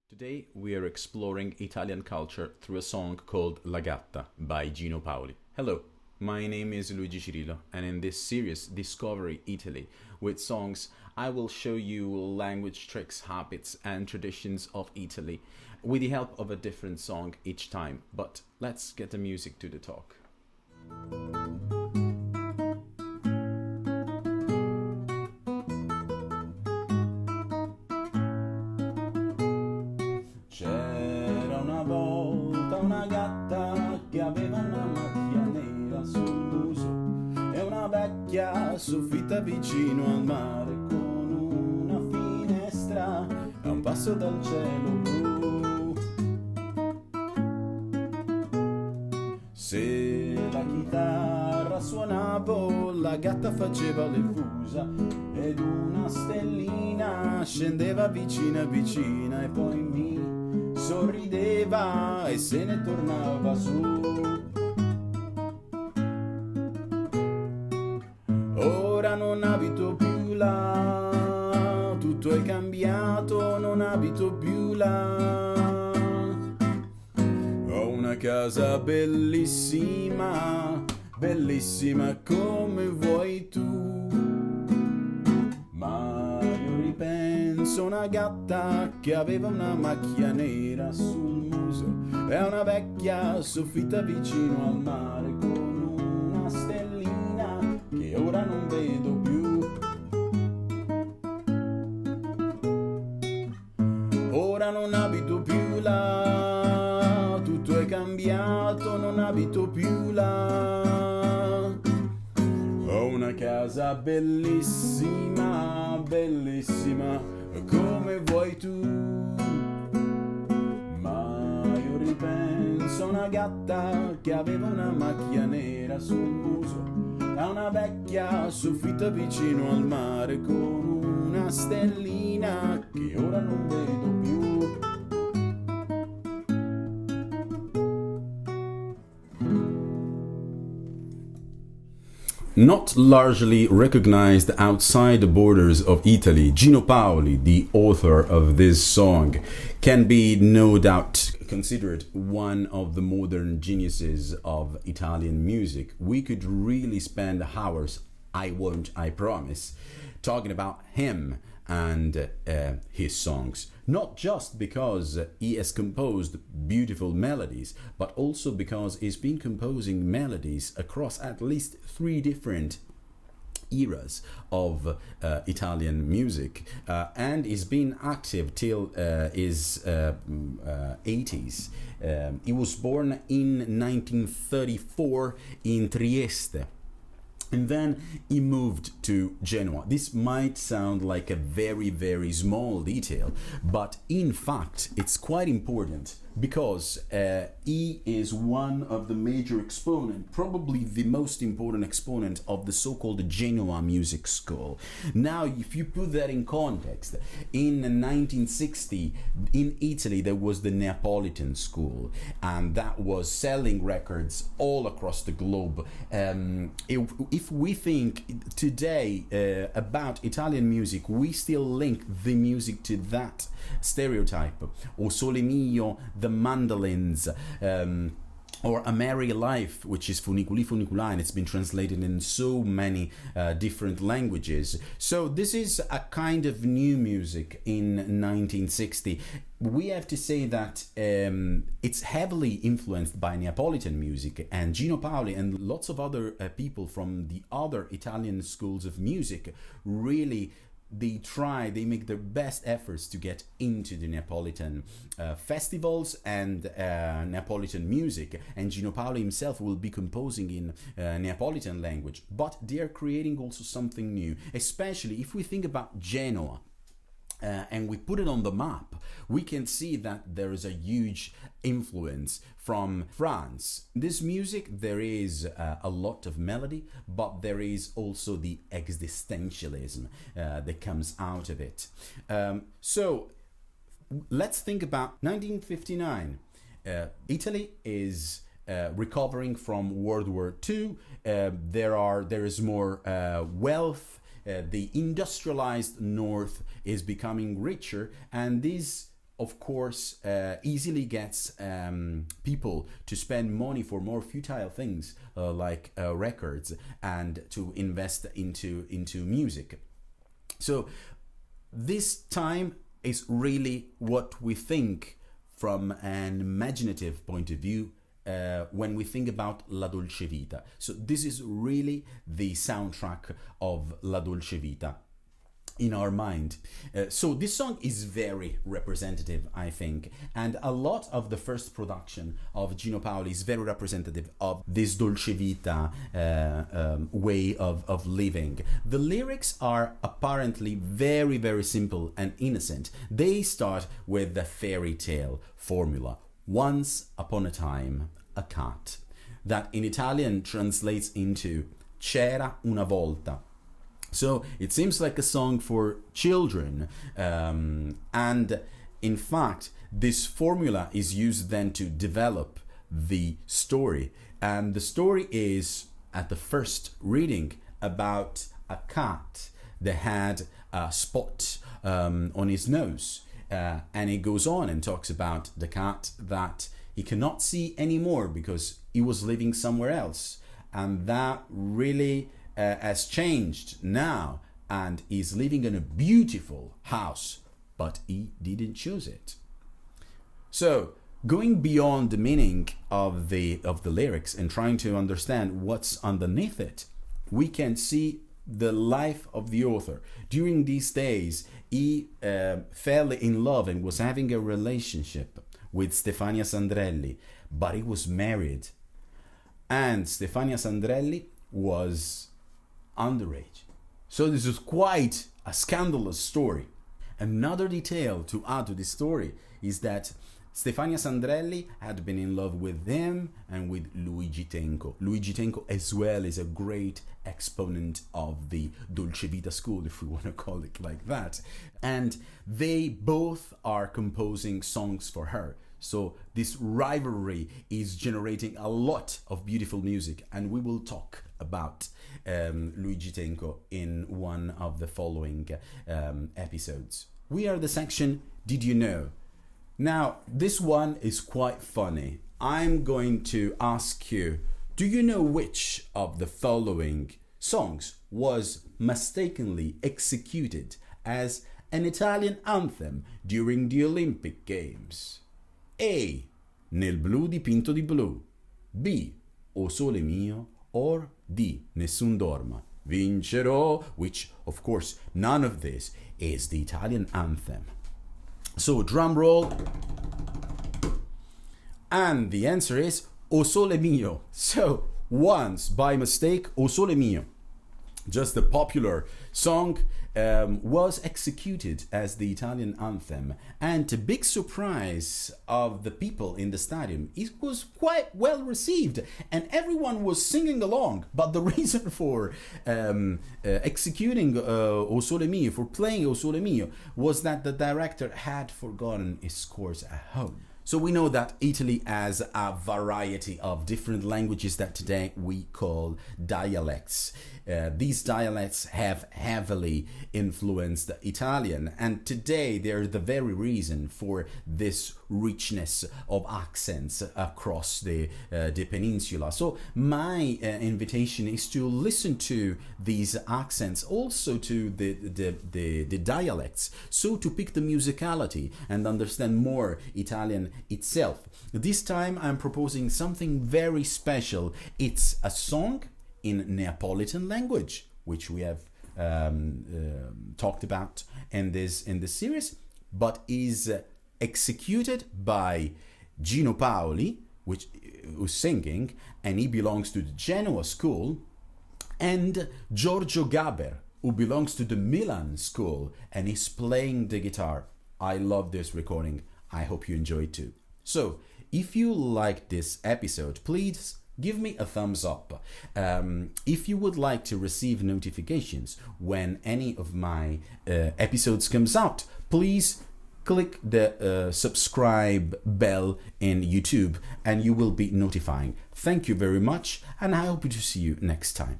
Today we are exploring Italian culture through a song called La Gatta by Gino Paoli. Hello, my name is Luigi Cirillo, and in this series Discovery Italy with songs, I will show you language tricks, habits, and traditions of Italy with the help of a different song each time. But let's get the music to the talk. C'era una volta una gatta che aveva una macchia nera sul muso e una vecchia soffitta vicino al mare con una finestra a un passo dal cielo blu. Se la chitarra suonavo, la gatta faceva le fusa ed una stellina scendeva vicina vicina e poi mi sorrideva e se ne tornava su. Ora non abito più là, tutto è cambiato, non abito più là. Ho una casa bellissima, bellissima come vuoi tu. Ma io ripenso a una gatta che aveva una macchia nera sul muso e una vecchia soffitta vicino al mare con una stellina che ora non vedo più. Ora non abito più là, tutto è cambiato, non abito più là. Ho una casa bellissima, bellissima, come vuoi tu. Ma io ripenso a una gatta che aveva una macchia nera sul muso, a una vecchia soffitta vicino al mare con una stellina che ora non vedo più. Not largely recognized outside the borders of Italy, Gino Paoli, the author of this song, can be no doubt considered one of the modern geniuses of Italian music. We could really spend hours, I won't, I promise, talking about him and his songs. Not just because he has composed beautiful melodies, but also because he's been composing melodies across at least three different eras of Italian music, and he's been active till his 80s. He was born in 1934 in Trieste. And then he moved to Genoa. This might sound like a very, very small detail, but in fact, it's quite important because he is one of the major exponent, probably the most important exponent of the so-called Genoa music school. Now, if you put that in context, in 1960, in Italy, there was the Neapolitan school, and that was selling records all across the globe. If we think today about Italian music, we still link the music to that stereotype. O Sole Mio, the mandolins, or A Merry Life, which is Funiculi Funicula, and it's been translated in so many different languages. So this is a kind of new music in 1960. We have to say that it's heavily influenced by Neapolitan music, and Gino Paoli and lots of other people from the other Italian schools of music really they make their best efforts to get into the Neapolitan festivals and Neapolitan music, and Gino Paoli himself will be composing in Neapolitan language, but they are creating also something new, especially if we think about Genoa. And we put it on the map, we can see that there is a huge influence from France. This music, there is a lot of melody, but there is also the existentialism that comes out of it. So let's think about 1959. Italy is recovering from World War II. There is more wealth. The industrialized north is becoming richer, and this of course, easily gets people to spend money for more futile things like records and to invest into music. So this time is really what we think from an imaginative point of view when we think about La Dolce Vita. So this is really the soundtrack of La Dolce Vita in our mind. So this song is very representative, I think, and a lot of the first production of Gino Paoli is very representative of this Dolce Vita way of living. The lyrics are apparently very, very simple and innocent. They start with the fairy tale formula. Once upon a time, a cat. That in Italian translates into C'era una volta. So it seems like a song for children, and in fact this formula is used then to develop the story, and the story is at the first reading about a cat that had a spot on his nose, and it goes on and talks about the cat that he cannot see anymore because he was living somewhere else, and that really has changed now, and is living in a beautiful house, but he didn't choose it. So going beyond the meaning of the lyrics and trying to understand what's underneath it, we can see the life of the author. During these days, he fell in love and was having a relationship with Stefania Sandrelli, but he was married, and Stefania Sandrelli was underage. So this is quite a scandalous story. Another detail to add to this story is that Stefania Sandrelli had been in love with him and with Luigi Tenco. Luigi Tenco as well is a great exponent of the Dolce Vita school, if we want to call it like that. And they both are composing songs for her. So this rivalry is generating a lot of beautiful music, and we will talk about Luigi Tenco in one of the following episodes. We are the section Did You Know? Now, this one is quite funny. I'm going to ask you, do you know which of the following songs was mistakenly executed as an Italian anthem during the Olympic Games? A. Nel blu dipinto di blu. B. O sole mio. Or D. Nessun dorma. Vincerò, which of course none of this is the Italian anthem. So drum roll. And the answer is O sole mio. So once by mistake, O sole mio, just a popular song, was executed as the Italian anthem, and to big surprise of the people in the stadium, it was quite well received and everyone was singing along. But the reason for executing O Sole Mio, for playing O Sole Mio, was that the director had forgotten his scores at home. So we know that Italy has a variety of different languages that today we call dialects. These dialects have heavily influenced Italian, and today they're the very reason for this richness of accents across the peninsula. So my invitation is to listen to these accents, also to the dialects, so to pick the musicality and understand more Italian itself. This time I'm proposing something very special. It's a song in Neapolitan language, which we have talked about in this series, but is executed by Gino Paoli, who's singing, and he belongs to the Genoa school, and Giorgio Gaber, who belongs to the Milan school, and he's playing the guitar. I love this recording. I hope you enjoy it too. So, if you like this episode, please give me a thumbs up. If you would like to receive notifications when any of my episodes comes out, please click the subscribe bell in YouTube and you will be notified. Thank you very much, and I hope to see you next time.